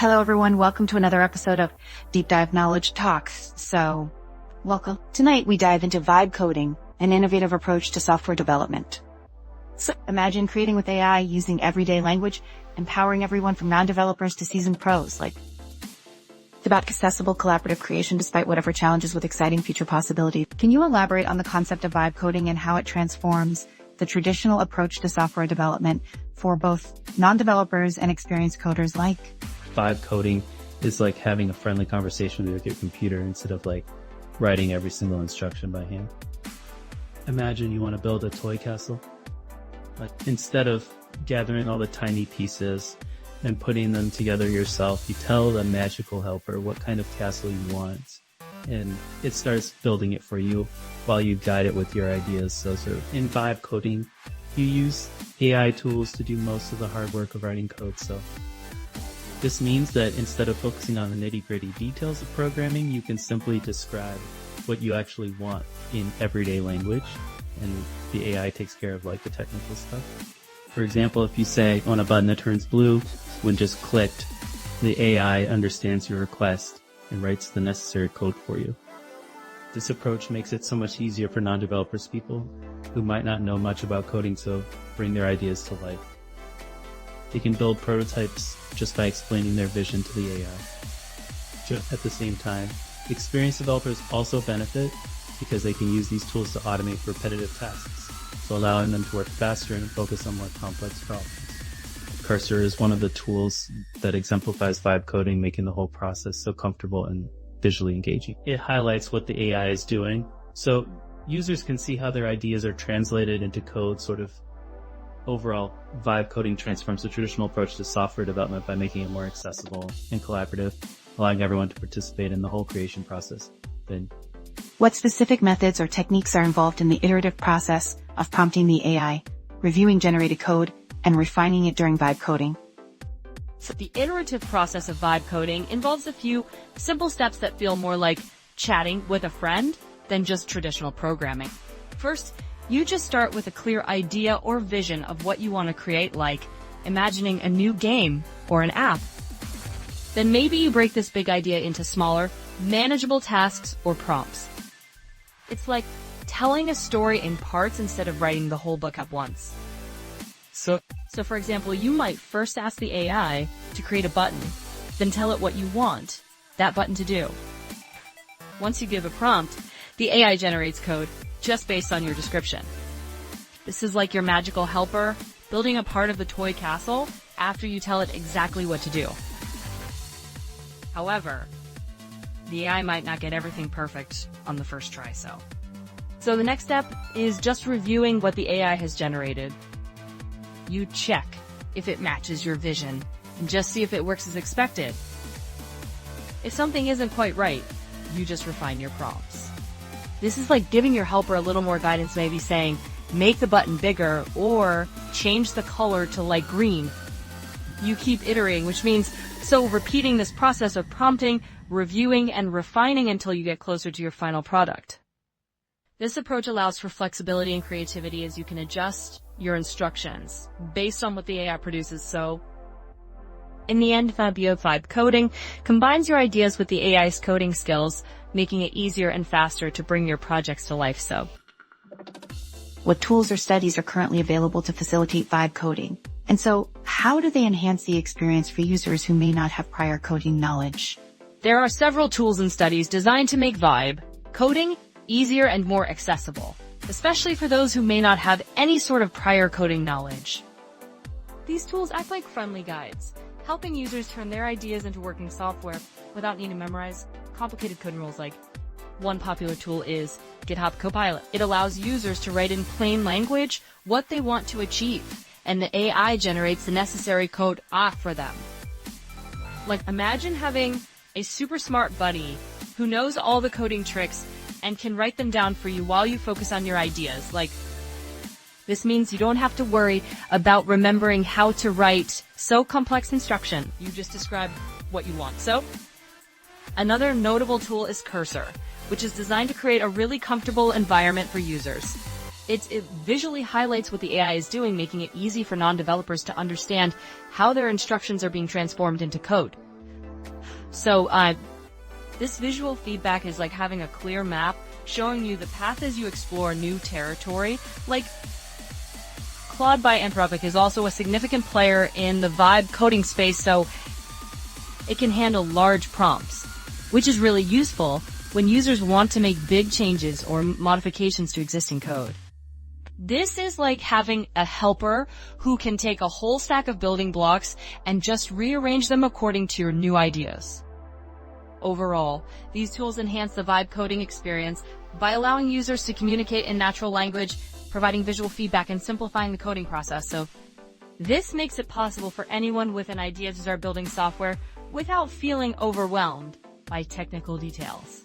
Hello, everyone. Welcome to another episode of Deep Dive Knowledge Talks. So, welcome. Tonight, we dive into vibe coding, an innovative approach to software development. So, imagine creating with AI using everyday language, empowering everyone from non-developers to seasoned pros. It's about accessible collaborative creation despite whatever challenges with exciting future possibilities. Can you elaborate on the concept of vibe coding and how it transforms the traditional approach to software development for both non-developers and experienced coders alike? Vibe coding is like having a friendly conversation with your computer instead of writing every single instruction by hand. Imagine you want to build a toy castle. Instead of gathering all the tiny pieces and putting them together yourself, you tell the magical helper what kind of castle you want, and it starts building it for you while you guide it with your ideas. So in vibe coding, you use AI tools to do most of the hard work of writing code. So this means that instead of focusing on the nitty-gritty details of programming, you can simply describe what you actually want in everyday language, and the AI takes care of the technical stuff. For example, if you say on a button that turns blue when just clicked, the AI understands your request and writes the necessary code for you. This approach makes it so much easier for non-developers, people who might not know much about coding, to bring their ideas to life. They can build prototypes just by explaining their vision to the AI. At the same time, experienced developers also benefit because they can use these tools to automate repetitive tasks, so allowing them to work faster and focus on more complex problems. Cursor is one of the tools that exemplifies vibe coding, making the whole process so comfortable and visually engaging. It highlights what the AI is doing, so users can see how their ideas are translated into code. Overall, vibe coding transforms the traditional approach to software development by making it more accessible and collaborative, allowing everyone to participate in the whole creation process. What specific methods or techniques are involved in the iterative process of prompting the AI, reviewing generated code, and refining it during vibe coding? So the iterative process of vibe coding involves a few simple steps that feel more like chatting with a friend than just traditional programming. First, you just start with a clear idea or vision of what you want to create, like imagining a new game or an app. Then maybe you break this big idea into smaller, manageable tasks or prompts. It's like telling a story in parts instead of writing the whole book at once. So for example, you might first ask the AI to create a button, then tell it what you want that button to do. Once you give a prompt, the AI generates code just based on your description. This is like your magical helper building a part of the toy castle after you tell it exactly what to do. However, the AI might not get everything perfect on the first try, so the next step is just reviewing what the AI has generated. You check if it matches your vision and just see if it works as expected. If something isn't quite right, you just refine your prompts. This is like giving your helper a little more guidance, maybe saying, make the button bigger or change the color to light green. You keep iterating, which means repeating this process of prompting, reviewing, and refining until you get closer to your final product. This approach allows for flexibility and creativity as you can adjust your instructions based on what the AI produces. So, in the end, vibe coding combines your ideas with the AI's coding skills, making it easier and faster to bring your projects to life. So, what tools or studies are currently available to facilitate vibe coding? And so, how do they enhance the experience for users who may not have prior coding knowledge? There are several tools and studies designed to make vibe coding easier and more accessible, especially for those who may not have any sort of prior coding knowledge. These tools act like friendly guides, helping users turn their ideas into working software without needing to memorize complicated coding rules. One popular tool is GitHub Copilot. It allows users to write in plain language what they want to achieve, and the AI generates the necessary code for them. Imagine having a super smart buddy who knows all the coding tricks and can write them down for you while you focus on your ideas. This means you don't have to worry about remembering how to write so complex instruction. You just describe what you want. So, another notable tool is Cursor, which is designed to create a really comfortable environment for users. It visually highlights what the AI is doing, making it easy for non-developers to understand how their instructions are being transformed into code. So, this visual feedback is like having a clear map showing you the path as you explore new territory. Like, Claude by Anthropic is also a significant player in the Vibe coding space, so it can handle large prompts, which is really useful when users want to make big changes or modifications to existing code. This is like having a helper who can take a whole stack of building blocks and just rearrange them according to your new ideas. Overall, these tools enhance the Vibe coding experience by allowing users to communicate in natural language, providing visual feedback, and simplifying the coding process. So this makes it possible for anyone with an idea to start building software without feeling overwhelmed by technical details.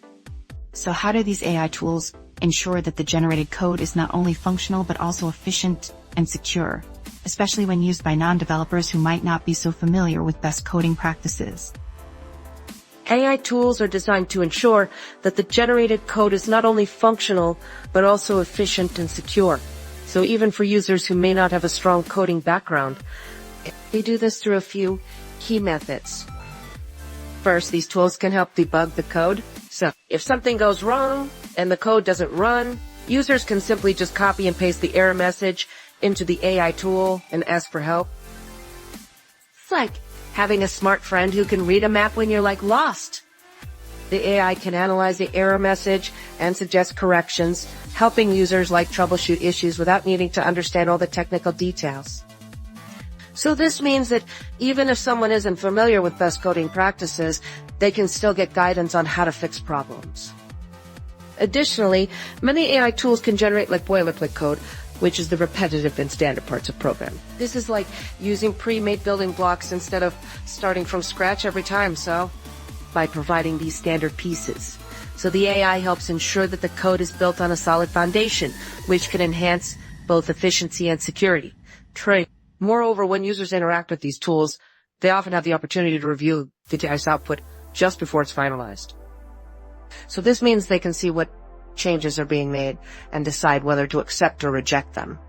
So how do these AI tools ensure that the generated code is not only functional but also efficient and secure, especially when used by non-developers who might not be so familiar with best coding practices? AI tools are designed to ensure that the generated code is not only functional, but also efficient and secure. So even for users who may not have a strong coding background, they do this through a few key methods. First, these tools can help debug the code. So if something goes wrong and the code doesn't run, users can simply just copy and paste the error message into the AI tool and ask for help. It's like having a smart friend who can read a map when you're lost. The AI can analyze the error message and suggest corrections, helping users troubleshoot issues without needing to understand all the technical details. So this means that even if someone isn't familiar with best coding practices, they can still get guidance on how to fix problems. Additionally, many AI tools can generate boilerplate code, which is the repetitive and standard parts of program. This is like using pre-made building blocks instead of starting from scratch every time, so by providing these standard pieces. So the AI helps ensure that the code is built on a solid foundation, which can enhance both efficiency and security. Moreover, when users interact with these tools, they often have the opportunity to review the AI's output just before it's finalized. So this means they can see what changes are being made and decide whether to accept or reject them.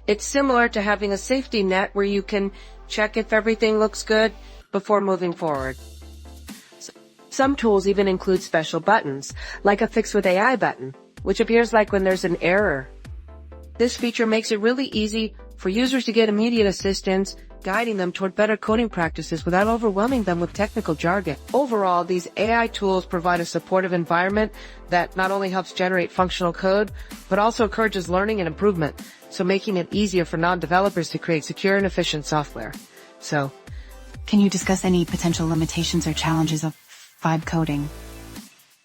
It's similar to having a safety net where you can check if everything looks good before moving forward. Some tools even include special buttons, like a Fix with AI button, which appears when there's an error. This feature makes it really easy for users to get immediate assistance, guiding them toward better coding practices without overwhelming them with technical jargon. Overall, these AI tools provide a supportive environment that not only helps generate functional code, but also encourages learning and improvement, so making it easier for non-developers to create secure and efficient software. So, can you discuss any potential limitations or challenges of Vibe coding,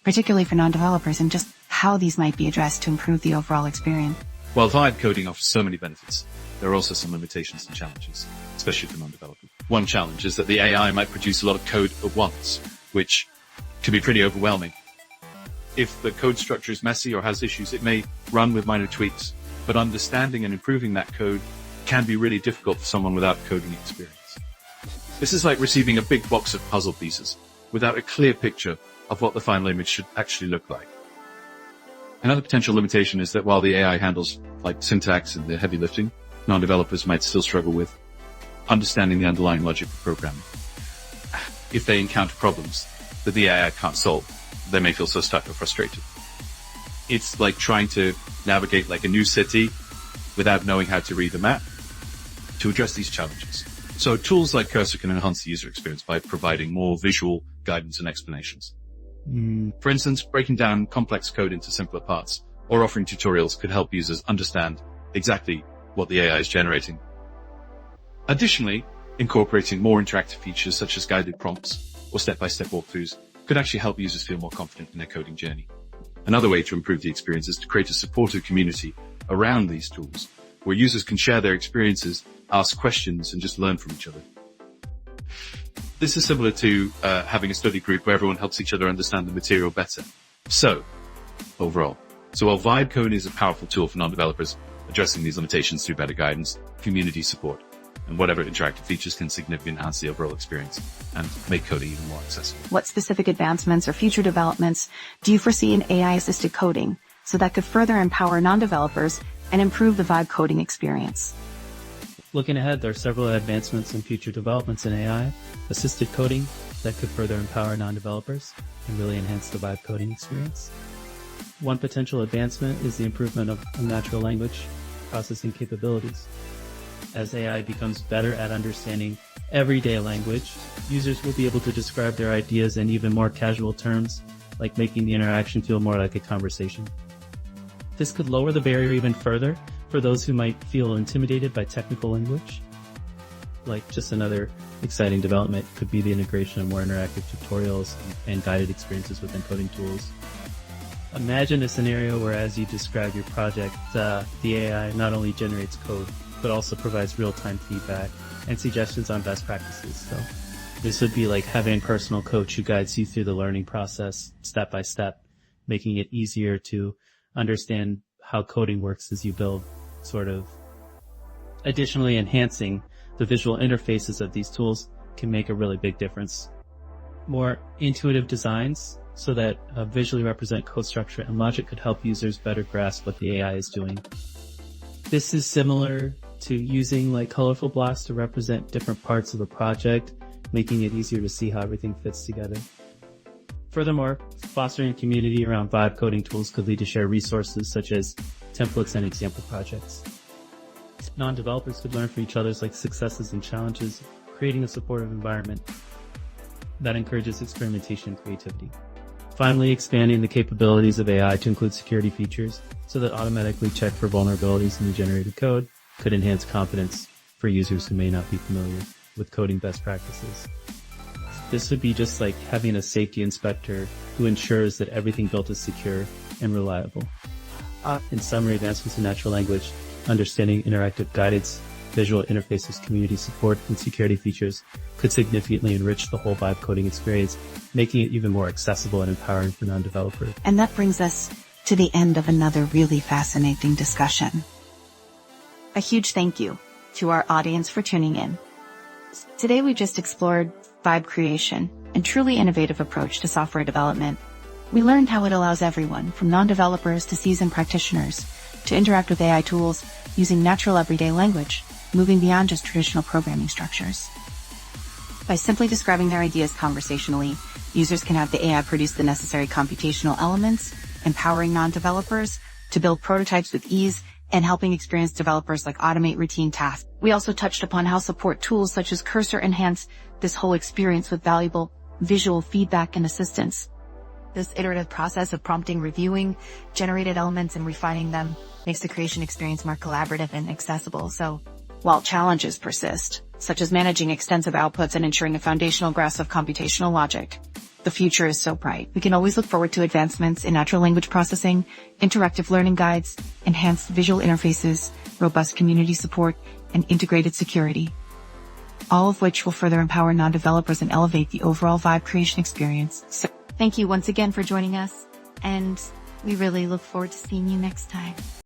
particularly for non-developers, and just how these might be addressed to improve the overall experience? While Vibe coding offers so many benefits, there are also some limitations and challenges, especially for non-developers. One challenge is that the AI might produce a lot of code at once, which can be pretty overwhelming. If the code structure is messy or has issues, it may run with minor tweaks, but understanding and improving that code can be really difficult for someone without coding experience. This is like receiving a big box of puzzle pieces without a clear picture of what the final image should actually look like. Another potential limitation is that while the AI handles syntax and the heavy lifting, non-developers might still struggle with understanding the underlying logic of programming. If they encounter problems that the AI can't solve, they may feel so stuck or frustrated. It's like trying to navigate a new city without knowing how to read the map. To address these challenges, so tools like Cursor can enhance the user experience by providing more visual guidance and explanations. For instance, breaking down complex code into simpler parts or offering tutorials could help users understand exactly what the AI is generating. Additionally, incorporating more interactive features such as guided prompts or step-by-step walkthroughs could actually help users feel more confident in their coding journey. Another way to improve the experience is to create a supportive community around these tools, where users can share their experiences, ask questions, and just learn from each other. This is similar to having a study group where everyone helps each other understand the material better. So, overall, while Vibe coding is a powerful tool for non-developers, addressing these limitations through better guidance, community support, and whatever interactive features can significantly enhance the overall experience and make coding even more accessible. What specific advancements or future developments do you foresee in AI-assisted coding so that could further empower non-developers and improve the Vibe coding experience? Looking ahead, there are several advancements and future developments in AI-assisted coding that could further empower non-developers and really enhance the vibe coding experience. One potential advancement is the improvement of natural language processing capabilities. As AI becomes better at understanding everyday language, users will be able to describe their ideas in even more casual terms, like making the interaction feel more like a conversation. This could lower the barrier even further for those who might feel intimidated by technical language. Like, just another exciting development could be the integration of more interactive tutorials and guided experiences within coding tools. Imagine a scenario where, as you describe your project, the AI not only generates code, but also provides real-time feedback and suggestions on best practices. So this would be like having a personal coach who guides you through the learning process step by step, making it easier to understand how coding works as you build, sort of. Additionally, enhancing the visual interfaces of these tools can make a really big difference. More intuitive designs so that visually represent code structure and logic could help users better grasp what the AI is doing. This is similar to using like colorful blocks to represent different parts of a project, making it easier to see how everything fits together. Furthermore, fostering a community around vibe coding tools could lead to shared resources such as templates and example projects. Non-developers could learn from each other's successes and challenges, creating a supportive environment that encourages experimentation and creativity. Finally, expanding the capabilities of AI to include security features so that automatically check for vulnerabilities in the generated code could enhance confidence for users who may not be familiar with coding best practices. This would be just like having a safety inspector who ensures that everything built is secure and reliable. In summary, advancements in natural language, understanding interactive guidance, visual interfaces, community support, and security features could significantly enrich the whole vibe coding experience, making it even more accessible and empowering for non-developers. And that brings us to the end of another really fascinating discussion. A huge thank you to our audience for tuning in. Today we just explored vibe creation, a truly innovative approach to software development. We learned how it allows everyone, from non-developers to seasoned practitioners, to interact with AI tools using natural everyday language, moving beyond just traditional programming structures. By simply describing their ideas conversationally, users can have the AI produce the necessary computational elements, empowering non-developers to build prototypes with ease and helping experienced developers automate routine tasks. We also touched upon how support tools such as Cursor enhance this whole experience with valuable visual feedback and assistance. This iterative process of prompting, reviewing generated elements and refining them makes the creation experience more collaborative and accessible. So, while challenges persist, such as managing extensive outputs and ensuring a foundational grasp of computational logic, the future is so bright. We can always look forward to advancements in natural language processing, interactive learning guides, enhanced visual interfaces, robust community support, and integrated security, all of which will further empower non-developers and elevate the overall vibe creation experience. So, thank you once again for joining us, and we really look forward to seeing you next time.